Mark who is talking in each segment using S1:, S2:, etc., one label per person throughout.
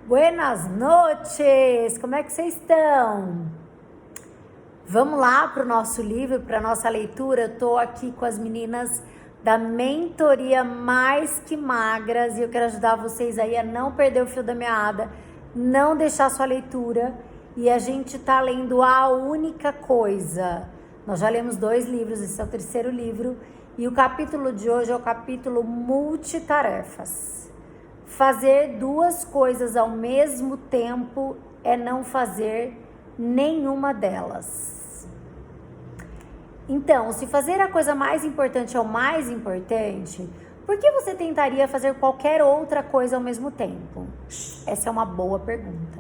S1: Buenas noches! Como é que vocês estão? Vamos lá para o nosso livro, para a nossa leitura. Eu tô aqui com as meninas da mentoria Mais Que Magras e eu quero ajudar vocês aí a não perder o fio da meada, não deixar sua leitura. E a gente tá lendo A Única Coisa. Nós já lemos 2 livros, esse é o 3º livro. E o capítulo de hoje é o capítulo Multitarefas. Fazer 2 coisas ao mesmo tempo é não fazer nenhuma delas. Então, se fazer a coisa mais importante é o mais importante, por que você tentaria fazer qualquer outra coisa ao mesmo tempo? Essa é uma boa pergunta.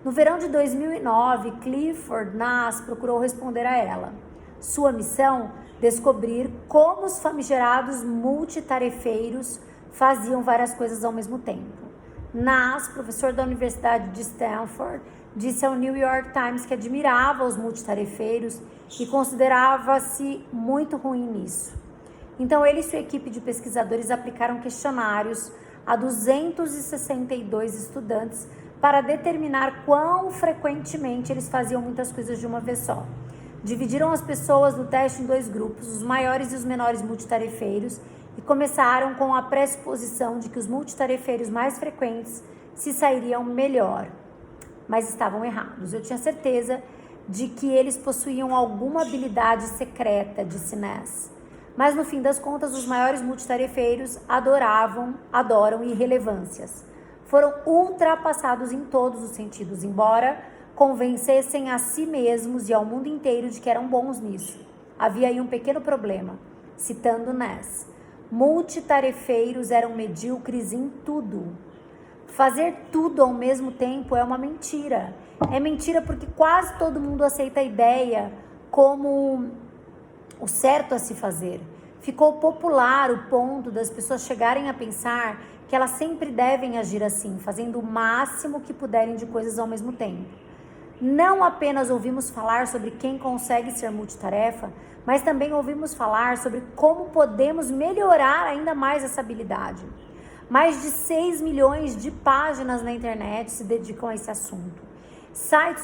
S1: No verão de 2009, Clifford Nass procurou responder a ela. Sua missão? Descobrir como os famigerados multitarefeiros faziam várias coisas ao mesmo tempo. Nass, professor da Universidade de Stanford, disse ao New York Times que admirava os multitarefeiros e considerava-se muito ruim nisso. Então ele e sua equipe de pesquisadores aplicaram questionários a 262 estudantes para determinar quão frequentemente eles faziam muitas coisas de uma vez só. Dividiram as pessoas no teste em 2 grupos, os maiores e os menores multitarefeiros, e começaram com a pressuposição de que os multitarefeiros mais frequentes se sairiam melhor. Mas estavam errados. Eu tinha certeza de que eles possuíam alguma habilidade secreta, disse Nass. Mas no fim das contas, os maiores multitarefeiros adoram irrelevâncias. Foram ultrapassados em todos os sentidos, embora convencessem a si mesmos e ao mundo inteiro de que eram bons nisso. Havia aí um pequeno problema, citando Nass. Multitarefeiros eram medíocres em tudo. Fazer tudo ao mesmo tempo é uma mentira. É mentira porque quase todo mundo aceita a ideia como o certo a se fazer. Ficou popular o ponto das pessoas chegarem a pensar que elas sempre devem agir assim, fazendo o máximo que puderem de coisas ao mesmo tempo. Não apenas ouvimos falar sobre quem consegue ser multitarefa, mas também ouvimos falar sobre como podemos melhorar ainda mais essa habilidade. Mais de 6 milhões de páginas na internet se dedicam a esse assunto. Sites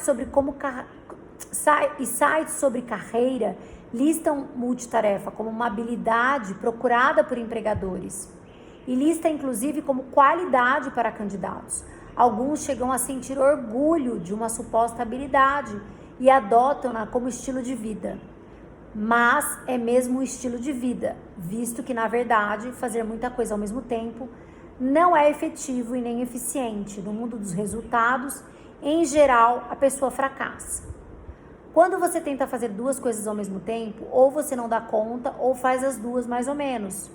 S1: sobre carreira listam multitarefa como uma habilidade procurada por empregadores e lista inclusive como qualidade para candidatos. Alguns chegam a sentir orgulho de uma suposta habilidade e adotam-na como estilo de vida. Mas é mesmo um estilo de vida, visto que, na verdade, fazer muita coisa ao mesmo tempo não é efetivo e nem eficiente. No mundo dos resultados, em geral, a pessoa fracassa. Quando você tenta fazer 2 coisas ao mesmo tempo, ou você não dá conta, ou faz as 2 mais ou menos.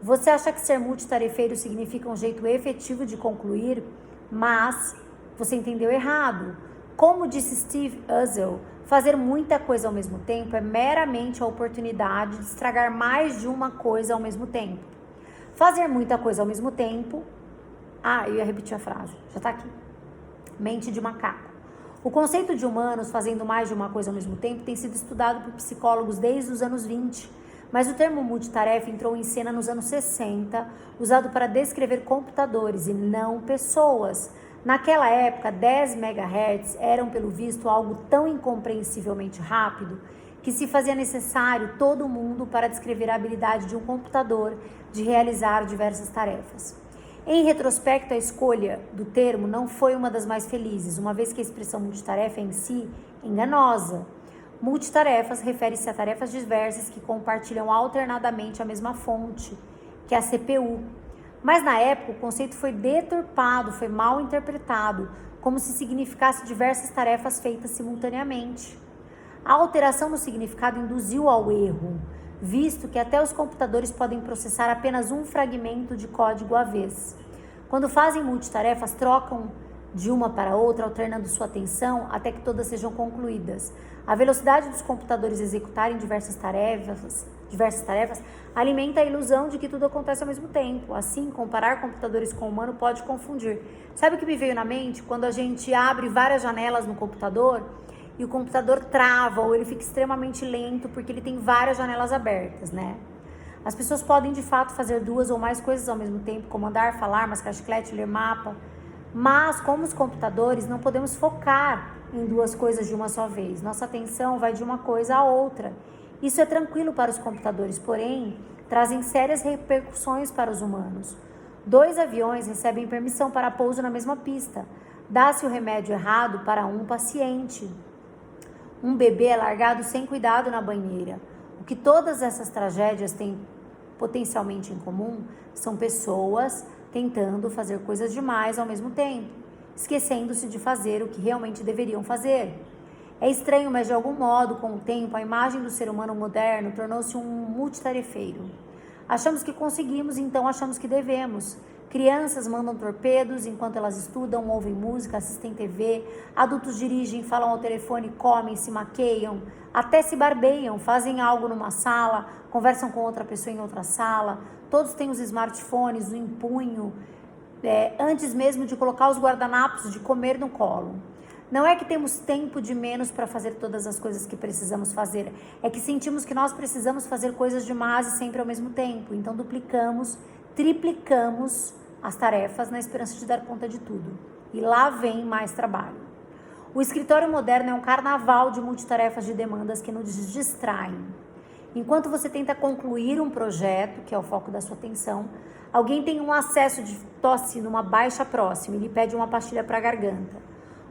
S1: Você acha que ser multitarefeiro significa um jeito efetivo de concluir, mas você entendeu errado. Como disse Steve Uzzell, fazer muita coisa ao mesmo tempo é meramente a oportunidade de estragar mais de uma coisa ao mesmo tempo. Fazer muita coisa ao mesmo tempo... eu ia repetir a frase, já tá aqui. Mente de macaco. O conceito de humanos fazendo mais de uma coisa ao mesmo tempo tem sido estudado por psicólogos desde os anos 20, mas o termo multitarefa entrou em cena nos anos 60, usado para descrever computadores e não pessoas. Naquela época, 10 MHz eram, pelo visto, algo tão incompreensivelmente rápido que se fazia necessário todo mundo para descrever a habilidade de um computador de realizar diversas tarefas. Em retrospecto, a escolha do termo não foi uma das mais felizes, uma vez que a expressão multitarefa é em si enganosa. Multitarefas refere-se a tarefas diversas que compartilham alternadamente a mesma fonte, que é a CPU. Mas na época o conceito foi deturpado, foi mal interpretado, como se significasse diversas tarefas feitas simultaneamente. A alteração no significado induziu ao erro, visto que até os computadores podem processar apenas um fragmento de código à vez. Quando fazem multitarefas, trocam de uma para outra, alternando sua atenção até que todas sejam concluídas. A velocidade dos computadores executarem diversas tarefas alimenta a ilusão de que tudo acontece ao mesmo tempo. Assim, comparar computadores com o humano pode confundir. Sabe o que me veio na mente? Quando a gente abre várias janelas no computador e o computador trava ou ele fica extremamente lento porque ele tem várias janelas abertas, né? As pessoas podem de fato fazer 2 ou mais coisas ao mesmo tempo, como andar, falar, mascar chiclete, ler mapa, Mas, como os computadores, não podemos focar em duas coisas de uma só vez. Nossa atenção vai de uma coisa a outra. Isso é tranquilo para os computadores, porém, trazem sérias repercussões para os humanos. 2 aviões recebem permissão para pouso na mesma pista. Dá-se o remédio errado para um paciente. Um bebê é largado sem cuidado na banheira. O que todas essas tragédias têm potencialmente em comum são pessoas tentando fazer coisas demais ao mesmo tempo, esquecendo-se de fazer o que realmente deveriam fazer. É estranho, mas de algum modo, com o tempo, a imagem do ser humano moderno tornou-se um multitarefeiro. Achamos que conseguimos, então achamos que devemos. Crianças mandam torpedos enquanto elas estudam, ouvem música, assistem TV, adultos dirigem, falam ao telefone, comem, se maqueiam, até se barbeiam, fazem algo numa sala, conversam com outra pessoa em outra sala, todos têm os smartphones em punho, antes mesmo de colocar os guardanapos de comer no colo. Não é que temos tempo de menos para fazer todas as coisas que precisamos fazer, é que sentimos que nós precisamos fazer coisas demais e sempre ao mesmo tempo, então duplicamos, triplicamos as tarefas na esperança de dar conta de tudo. E lá vem mais trabalho. O escritório moderno é um carnaval de multitarefas de demandas que nos distraem. Enquanto você tenta concluir um projeto, que é o foco da sua atenção, alguém tem um acesso de tosse numa baixa próxima e lhe pede uma pastilha para a garganta.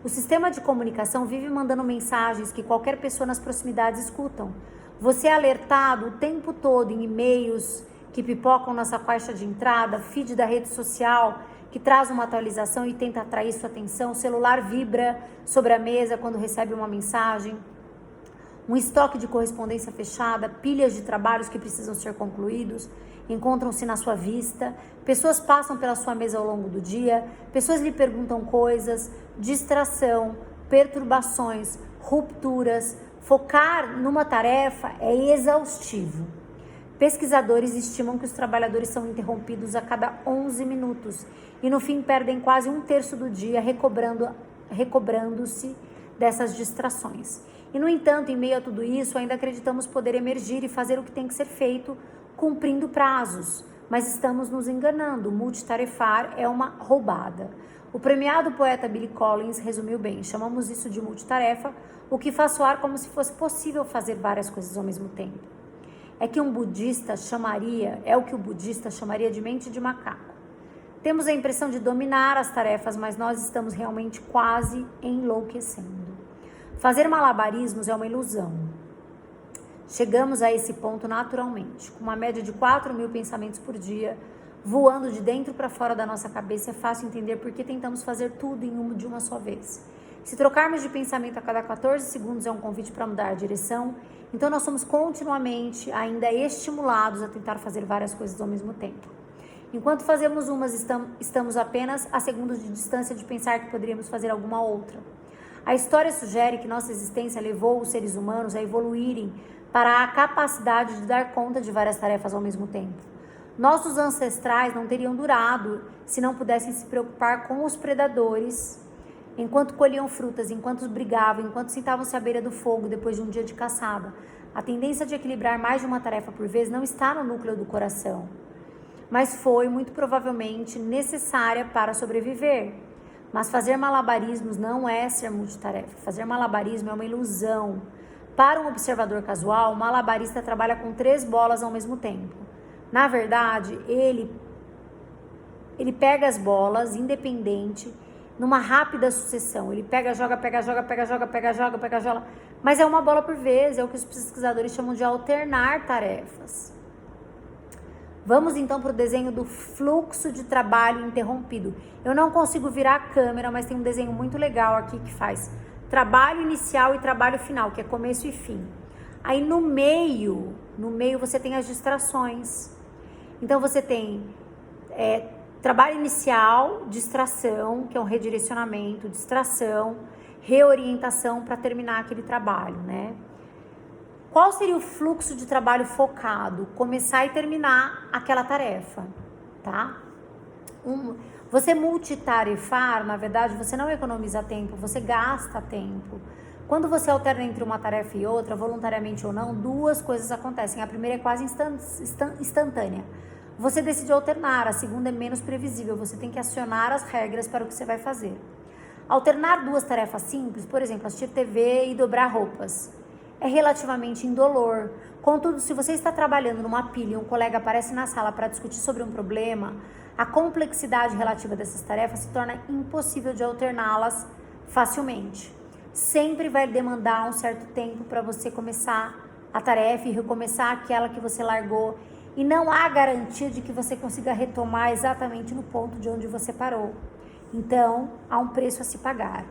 S1: O sistema de comunicação vive mandando mensagens que qualquer pessoa nas proximidades escutam. Você é alertado o tempo todo em e-mails que pipocam na sua caixa de entrada, feed da rede social que traz uma atualização e tenta atrair sua atenção, o celular vibra sobre a mesa quando recebe uma mensagem, um estoque de correspondência fechada, pilhas de trabalhos que precisam ser concluídos, encontram-se na sua vista, pessoas passam pela sua mesa ao longo do dia, pessoas lhe perguntam coisas, distração, perturbações, rupturas. Focar numa tarefa é exaustivo. Pesquisadores estimam que os trabalhadores são interrompidos a cada 11 minutos e no fim perdem quase 1/3 do dia recobrando-se dessas distrações. E no entanto, em meio a tudo isso, ainda acreditamos poder emergir e fazer o que tem que ser feito, cumprindo prazos, mas estamos nos enganando. Multitarefar é uma roubada. O premiado poeta Billy Collins resumiu bem: chamamos isso de multitarefa, o que faz soar como se fosse possível fazer várias coisas ao mesmo tempo. É o que o budista chamaria de mente de macaco. Temos a impressão de dominar as tarefas, mas nós estamos realmente quase enlouquecendo. Fazer malabarismos é uma ilusão. Chegamos a esse ponto naturalmente. Com uma média de 4.000 pensamentos por dia, voando de dentro para fora da nossa cabeça, é fácil entender por que tentamos fazer tudo de uma só vez. Se trocarmos de pensamento a cada 14 segundos é um convite para mudar a direção, então nós somos continuamente ainda estimulados a tentar fazer várias coisas ao mesmo tempo. Enquanto fazemos umas, estamos apenas a segundos de distância de pensar que poderíamos fazer alguma outra. A história sugere que nossa existência levou os seres humanos a evoluírem para a capacidade de dar conta de várias tarefas ao mesmo tempo. Nossos ancestrais não teriam durado se não pudessem se preocupar com os predadores, enquanto colhiam frutas, enquanto brigavam, enquanto sentavam-se à beira do fogo depois de um dia de caçada. A tendência de equilibrar mais de uma tarefa por vez não está no núcleo do coração, mas foi, muito provavelmente, necessária para sobreviver. Mas fazer malabarismos não é ser multitarefa. Fazer malabarismo é uma ilusão. Para um observador casual, o malabarista trabalha com 3 bolas ao mesmo tempo. Na verdade, ele pega as bolas, independente, numa rápida sucessão. Ele pega, joga, mas é uma bola por vez, é o que os pesquisadores chamam de alternar tarefas. Vamos então para o desenho do fluxo de trabalho interrompido. Eu não consigo virar a câmera, mas tem um desenho muito legal aqui que faz trabalho inicial e trabalho final, que é começo e fim. Aí no meio você tem as distrações. Então você tem trabalho inicial, distração, que é um redirecionamento, distração, reorientação para terminar aquele trabalho, né? Qual seria o fluxo de trabalho focado? Começar e terminar aquela tarefa, tá? Você multitarefar, na verdade, você não economiza tempo, você gasta tempo. Quando você alterna entre uma tarefa e outra, voluntariamente ou não, 2 coisas acontecem. A primeira é quase instantânea. você decide alternar. A segunda é menos previsível, você tem que acionar as regras para o que você vai fazer. Alternar duas tarefas simples, por exemplo, assistir TV e dobrar roupas, é relativamente indolor. Contudo, se você está trabalhando numa pilha e um colega aparece na sala para discutir sobre um problema, a complexidade relativa dessas tarefas se torna impossível de alterná-las facilmente. Sempre vai demandar um certo tempo para você começar a tarefa e recomeçar aquela que você largou, e não há garantia de que você consiga retomar exatamente no ponto de onde você parou. Então, há um preço a se pagar.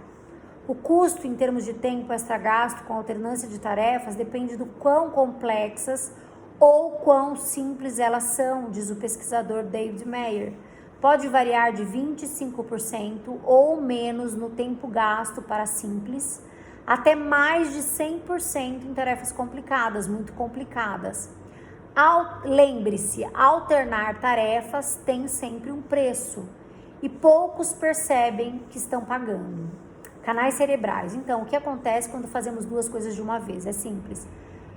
S1: O custo em termos de tempo extra gasto com alternância de tarefas depende do quão complexas ou quão simples elas são, diz o pesquisador David Mayer. Pode variar de 25% ou menos no tempo gasto para simples, até mais de 100% em tarefas complicadas, muito complicadas. Lembre-se, alternar tarefas tem sempre um preço e poucos percebem que estão pagando. Canais cerebrais. Então, o que acontece quando fazemos duas coisas de uma vez? É simples.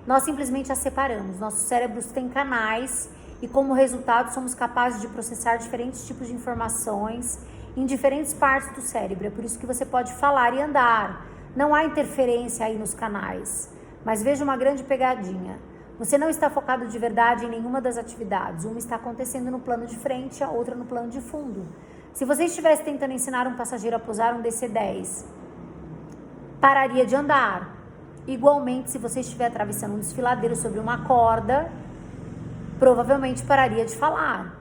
S1: Nós simplesmente as separamos. Nossos cérebros têm canais e, como resultado, somos capazes de processar diferentes tipos de informações em diferentes partes do cérebro. É por isso que você pode falar e andar. Não há interferência aí nos canais. Mas veja uma grande pegadinha. Você não está focado de verdade em nenhuma das atividades. Uma está acontecendo no plano de frente, a outra no plano de fundo. Se você estivesse tentando ensinar um passageiro a pousar um DC-10, pararia de andar. Igualmente, se você estiver atravessando um desfiladeiro sobre uma corda, provavelmente pararia de falar.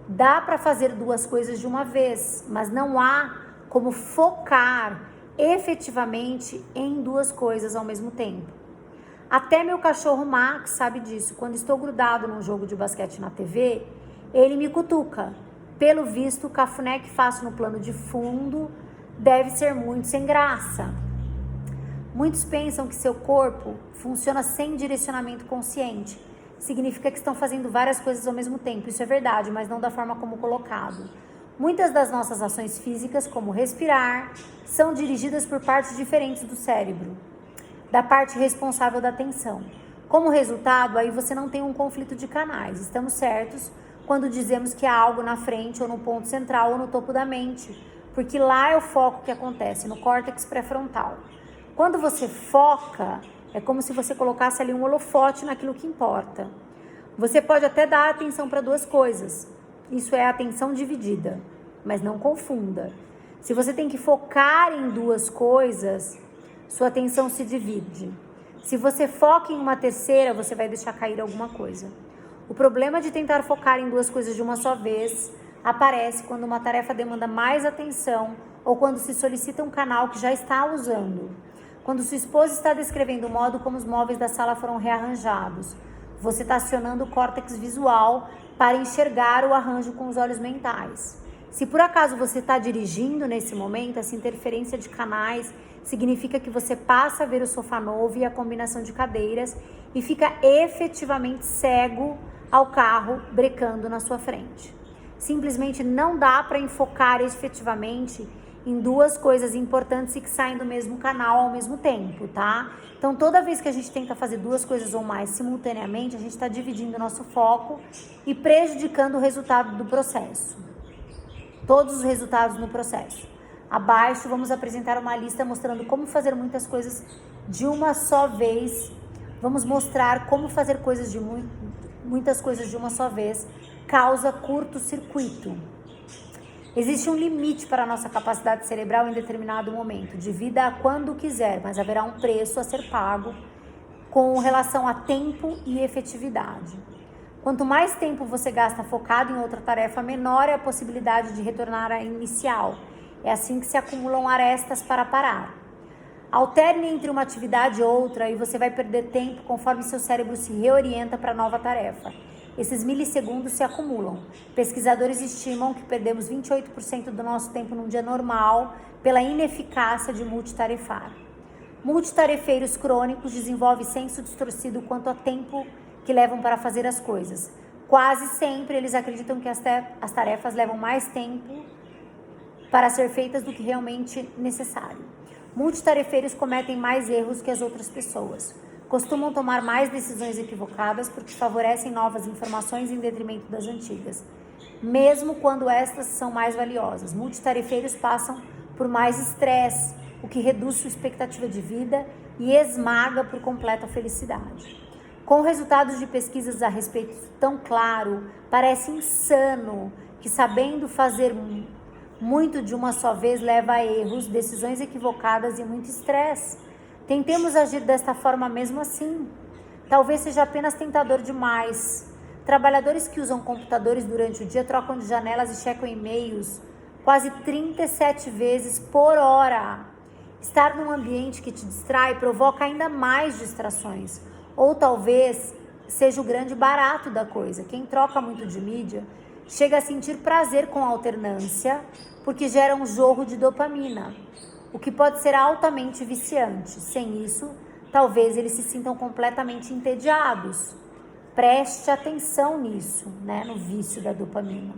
S1: Dá para fazer duas coisas de uma vez, mas não há como focar efetivamente em duas coisas ao mesmo tempo. Até meu cachorro Max sabe disso. Quando estou grudado num jogo de basquete na TV, ele me cutuca. Pelo visto, o cafuné que faço no plano de fundo deve ser muito sem graça. Muitos pensam que seu corpo funciona sem direcionamento consciente. Significa que estão fazendo várias coisas ao mesmo tempo. Isso é verdade, mas não da forma como colocado. Muitas das nossas ações físicas, como respirar, são dirigidas por partes diferentes do cérebro, da parte responsável da atenção. Como resultado, aí você não tem um conflito de canais. Estamos certos quando dizemos que há algo na frente, ou no ponto central, ou no topo da mente, porque lá é o foco que acontece, no córtex pré-frontal. Quando você foca, é como se você colocasse ali um holofote naquilo que importa. Você pode até dar atenção para duas coisas. Isso é atenção dividida, mas não confunda. Se você tem que focar em duas coisas, sua atenção se divide. Se você foca em uma terceira, você vai deixar cair alguma coisa. O problema de tentar focar em duas coisas de uma só vez aparece quando uma tarefa demanda mais atenção ou quando se solicita um canal que já está usando. Quando sua esposa está descrevendo o modo como os móveis da sala foram rearranjados, você está acionando o córtex visual para enxergar o arranjo com os olhos mentais. Se por acaso você está dirigindo nesse momento, essa interferência de canais significa que você passa a ver o sofá novo e a combinação de cadeiras e fica efetivamente cego ao carro brecando na sua frente. Simplesmente não dá para enfocar efetivamente em duas coisas importantes e que saem do mesmo canal ao mesmo tempo, tá? Então, toda vez que a gente tenta fazer duas coisas ou mais simultaneamente, a gente está dividindo o nosso foco e prejudicando o resultado do processo. Todos os resultados no processo. Abaixo, vamos apresentar uma lista mostrando como fazer muitas coisas de uma só vez. Vamos mostrar como fazer muitas coisas de uma só vez causa curto-circuito. Existe um limite para a nossa capacidade cerebral em determinado momento. Divida quando quiser, mas haverá um preço a ser pago com relação a tempo e efetividade. Quanto mais tempo você gasta focado em outra tarefa, menor é a possibilidade de retornar à inicial. É assim que se acumulam arestas para parar. Alterne entre uma atividade e outra e você vai perder tempo conforme seu cérebro se reorienta para a nova tarefa. Esses milissegundos se acumulam. Pesquisadores estimam que perdemos 28% do nosso tempo num dia normal pela ineficácia de multitarefar. Multitarefeiros crônicos desenvolvem senso distorcido quanto ao tempo que levam para fazer as coisas. Quase sempre eles acreditam que as tarefas levam mais tempo para ser feitas do que realmente necessário. Multitarefeiros cometem mais erros que as outras pessoas. costumam tomar mais decisões equivocadas porque favorecem novas informações em detrimento das antigas, mesmo quando estas são mais valiosas. Multitarefeiros passam por mais estresse, o que reduz sua expectativa de vida e esmaga por completo a felicidade. Com resultados de pesquisas a respeito tão claro, parece insano que sabendo fazer muito de uma só vez leva a erros, decisões equivocadas e muito estresse. Tentemos agir desta forma mesmo assim. Talvez seja apenas tentador demais. Trabalhadores que usam computadores durante o dia trocam de janelas e checam e-mails quase 37 vezes por hora. Estar num ambiente que te distrai provoca ainda mais distrações. Ou talvez seja o grande barato da coisa. Quem troca muito de mídia chega a sentir prazer com a alternância, porque gera um jorro de dopamina, o que pode ser altamente viciante. Sem isso, talvez eles se sintam completamente entediados. Preste atenção nisso, no vício da dopamina.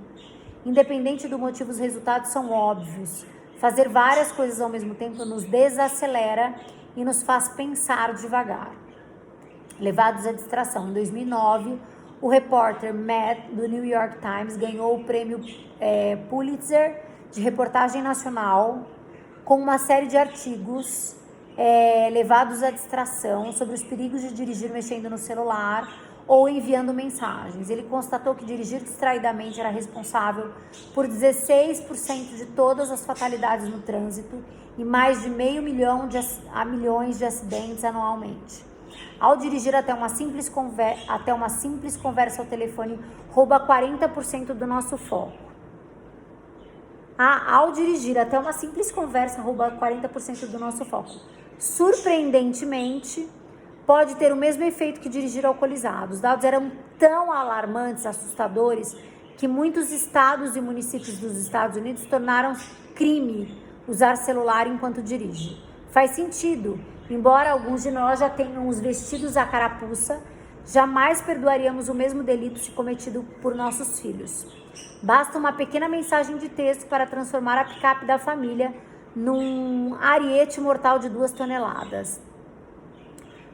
S1: Independente do motivo, os resultados são óbvios. Fazer várias coisas ao mesmo tempo nos desacelera e nos faz pensar devagar. Levados à distração. Em 2009, o repórter Matt, do New York Times, ganhou o prêmio Pulitzer de reportagem nacional com uma série de artigos levados à distração sobre os perigos de dirigir mexendo no celular ou enviando mensagens. Ele constatou que dirigir distraidamente era responsável por 16% de todas as fatalidades no trânsito e mais de meio milhão a milhões de acidentes anualmente. Ao dirigir até uma simples conversa ao telefone, rouba 40% do nosso foco. Ao dirigir até uma simples conversa, rouba 40% do nosso foco. Surpreendentemente, pode ter o mesmo efeito que dirigir alcoolizado. Os dados eram tão alarmantes, assustadores, que muitos estados e municípios dos Estados Unidos tornaram crime usar celular enquanto dirige. Faz sentido. Embora alguns de nós já tenham os vestidos à carapuça, jamais perdoaríamos o mesmo delito se cometido por nossos filhos. Basta uma pequena mensagem de texto para transformar a picape da família num ariete mortal de 2 toneladas.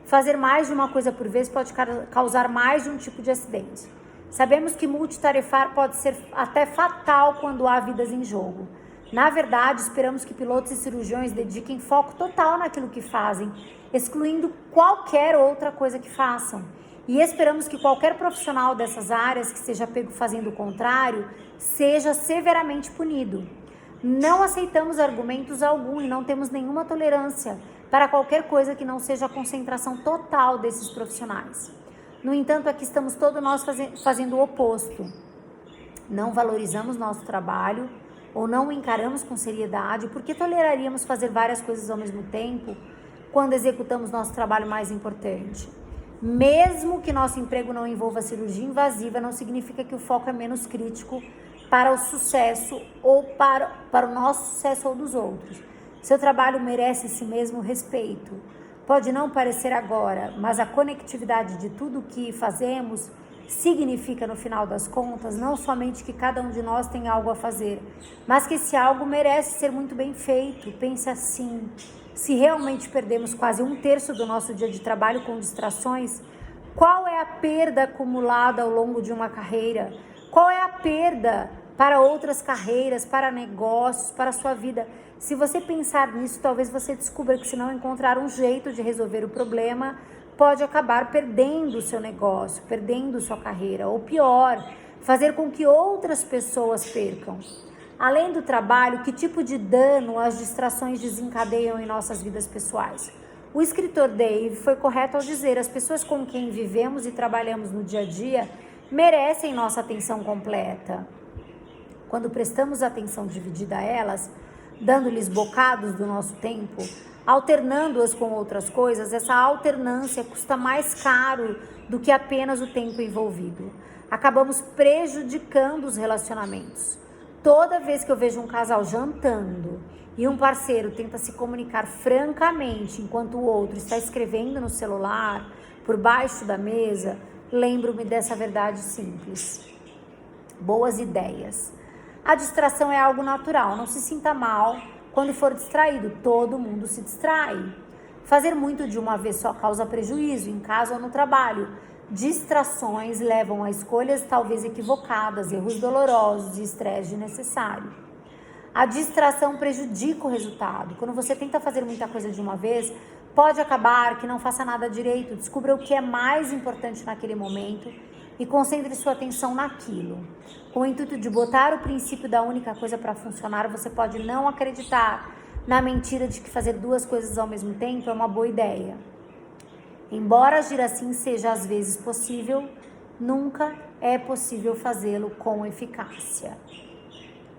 S1: Fazer mais de uma coisa por vez pode causar mais de um tipo de acidente. Sabemos que multitarefar pode ser até fatal quando há vidas em jogo. Na verdade, esperamos que pilotos e cirurgiões dediquem foco total naquilo que fazem, excluindo qualquer outra coisa que façam. E esperamos que qualquer profissional dessas áreas que seja pego fazendo o contrário, seja severamente punido. Não aceitamos argumentos algum e não temos nenhuma tolerância para qualquer coisa que não seja a concentração total desses profissionais. No entanto, aqui estamos todos nós fazendo o oposto. Não valorizamos nosso trabalho ou não o encaramos com seriedade, porque toleraríamos fazer várias coisas ao mesmo tempo quando executamos nosso trabalho mais importante. Mesmo que nosso emprego não envolva cirurgia invasiva, não significa que o foco é menos crítico para o sucesso ou para o nosso sucesso ou dos outros. Seu trabalho merece esse mesmo respeito. Pode não parecer agora, mas a conectividade de tudo o que fazemos significa, no final das contas, não somente que cada um de nós tem algo a fazer, mas que esse algo merece ser muito bem feito. Pense assim: se realmente perdemos quase 1/3 do nosso dia de trabalho com distrações, qual é a perda acumulada ao longo de uma carreira? Qual é a perda para outras carreiras, para negócios, para a sua vida? Se você pensar nisso, talvez você descubra que se não encontrar um jeito de resolver o problema, pode acabar perdendo o seu negócio, perdendo sua carreira, ou pior, fazer com que outras pessoas percam. Além do trabalho, que tipo de dano as distrações desencadeiam em nossas vidas pessoais? O escritor Dave foi correto ao dizer: as pessoas com quem vivemos e trabalhamos no dia a dia merecem nossa atenção completa. Quando prestamos atenção dividida a elas, dando-lhes bocados do nosso tempo, alternando-as com outras coisas, essa alternância custa mais caro do que apenas o tempo envolvido. Acabamos prejudicando os relacionamentos. Toda vez que eu vejo um casal jantando e um parceiro tenta se comunicar francamente enquanto o outro está escrevendo no celular, por baixo da mesa, lembro-me dessa verdade simples. Boas ideias. A distração é algo natural, não se sinta mal quando for distraído, todo mundo se distrai. Fazer muito de uma vez só causa prejuízo em casa ou no trabalho. Distrações levam a escolhas talvez equivocadas, erros dolorosos e estresse desnecessário. A distração prejudica o resultado. Quando você tenta fazer muita coisa de uma vez, pode acabar que não faça nada direito. Descubra o que é mais importante naquele momento e concentre sua atenção naquilo. Com o intuito de botar o princípio da única coisa para funcionar, você pode não acreditar na mentira de que fazer duas coisas ao mesmo tempo é uma boa ideia. Embora agir assim seja às vezes possível, nunca é possível fazê-lo com eficácia.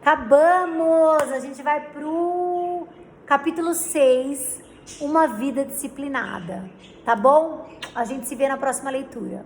S1: Acabamos! A gente vai pro capítulo 6, uma vida disciplinada, tá bom? A gente se vê na próxima leitura.